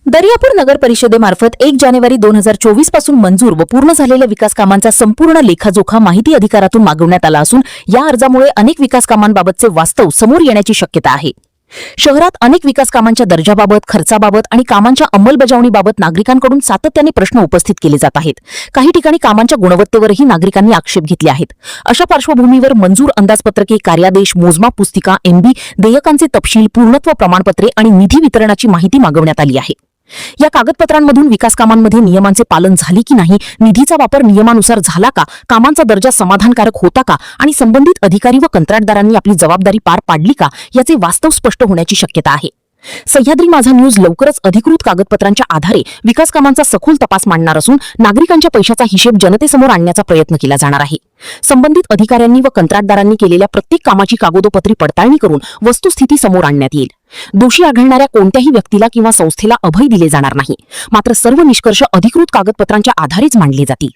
दर्यापूर नगर परिषदेमार्फत 1 जानेवारी 2024 पासून मंजूर व पूर्ण झालेल्या विकास कामांचा संपूर्ण लेखाजोखा माहिती अधिकारातून मागवण्यात आला असून या अर्जामुळे अनेक विकास कामांबाबतचे वास्तव समोर येण्याची शक्यता आहे। शहरात अनेक विकास कामांच्या दर्जाबाबत, खर्चाबाबत आणि कामांच्या अंमलबजावणीबाबत नागरिकांकडून सातत्याने प्रश्न उपस्थित केले जात आहेत। काही ठिकाणी कामांच्या गुणवत्तेवरही नागरिकांनी आक्षेप घेतले आहेत। अशा पार्श्वभूमीवर मंजूर अंदाजपत्रके, कार्यादेश, मोजमाप पुस्तिका, एमबी, देयकांचे तपशील, पूर्णत्व प्रमाणपत्रे आणि निधी वितरणाची माहिती मागवण्यात आली आहे। या कागदपत्रांमधून विकास कामांमध्ये नियमांचे पालन झाले की नाही, निधीचा वापर नियमानुसार झाला का, कामांचा दर्जा समाधानकारक होता का आणि संबंधित अधिकारी व कंत्राटदारांनी आपली जबाबदारी पार पाडली का याचे वास्तव स्पष्ट होण्याची शक्यता आहे। सह्याद्री माझा न्यूज लवकरच अधिकृत कागदपत्रांच्या आधारे विकास कामांचा सखोल तपास मांडणार असून नागरिकांच्या पैशाचा हिशेब जनतेसमोर आणण्याचा प्रयत्न केला जाणार आहे। संबंधित अधिकाऱ्यांनी व कंत्राटदारांनी केलेल्या प्रत्येक कामाची कागदोपत्री पडताळणी करून वस्तुस्थिती समोर आणण्यात येईल। दोषी आढळणाऱ्या कोणत्याही व्यक्तीला किंवा संस्थेला अभय दिले जाणार नाही, मात्र सर्व निष्कर्ष अधिकृत कागदपत्रांच्या आधारेच मांडले जातील।